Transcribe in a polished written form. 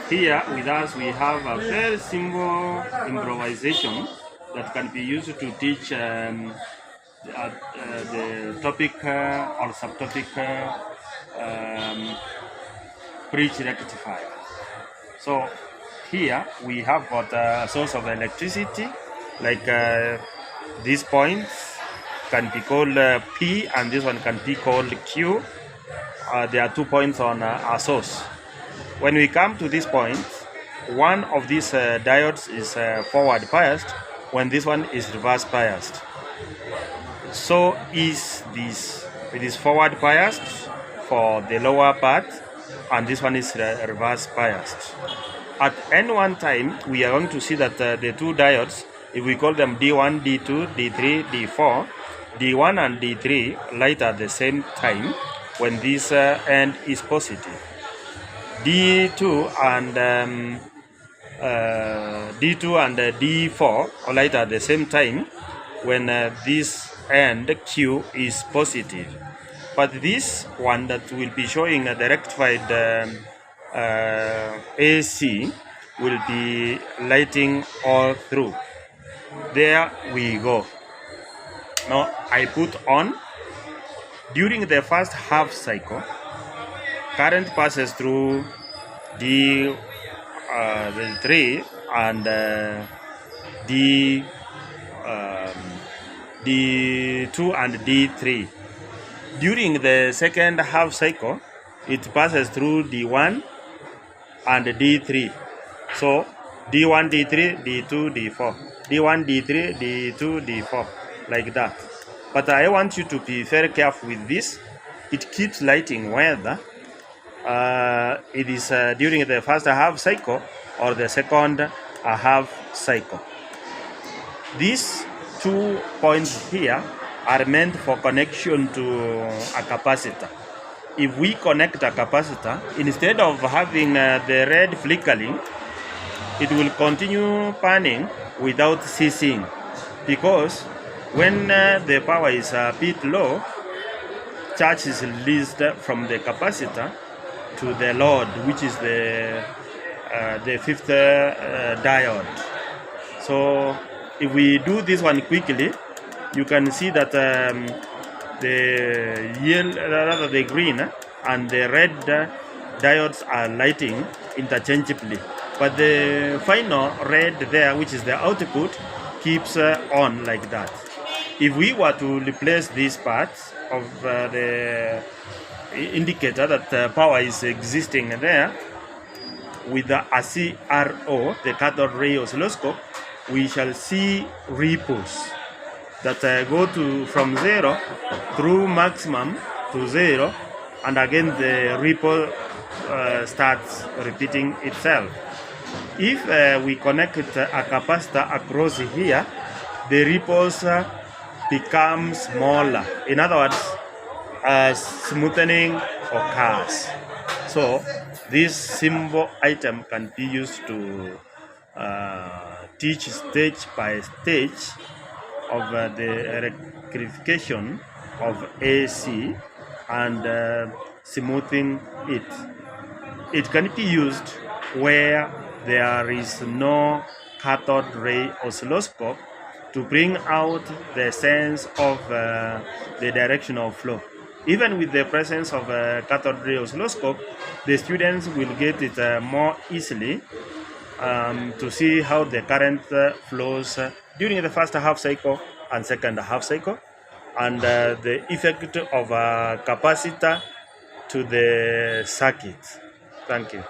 Here with us we have a very simple improvisation that can be used to teach the topic or subtopic bridge rectifier. So here we have got a source of electricity, like these points can be called P and this one can be called Q. There are 2 points on our source. When we come to this point, one of these diodes is forward biased when this one is reverse biased. So is this. It is forward biased for the lower part and this one is reverse biased. At any one time, we are going to see that the two diodes, if we call them D1, D2, D3, D4, D1 and D3 light at the same time when this end is positive. D2 and D4 light at the same time when this end Q is positive. But this one that will be showing the rectified AC will be lighting all through. There we go. Now I put on. During the first half cycle, current passes through D3 and D2 and D3. During the second half cycle, it passes through D1 and D3. So D1, D3, D2, D4. D1, D3, D2, D4, like that. But I want you to be very careful with this. It keeps lighting whether it is during the first half cycle or the second half cycle. These 2 points here are meant for connection to a capacitor. If we connect a capacitor, instead of having the red flickering, it will continue burning without ceasing, because when the power is a bit low, charge is released from the capacitor to the load, which is the fifth diode. So if we do this one quickly, you can see that the yellow, rather the green and the red diodes are lighting interchangeably, but the final red there, which is the output, keeps on like that. If we were to replace these parts of the indicator that power is existing there with a CRO, the cathode ray oscilloscope, we shall see ripples that go from 0 through maximum to 0, and again the ripple starts repeating itself. If we connect a capacitor across here, the ripples become smaller. In other words, smoothing occurs. So this simple item can be used to teach stage by stage of the rectification of AC and smoothing it. It can be used where there is no cathode ray oscilloscope to bring out the sense of the direction of flow. Even with the presence of a cathode ray oscilloscope, the students will get it more easily to see how the current flows during the first half cycle and second half cycle, and the effect of a capacitor to the circuit. Thank you.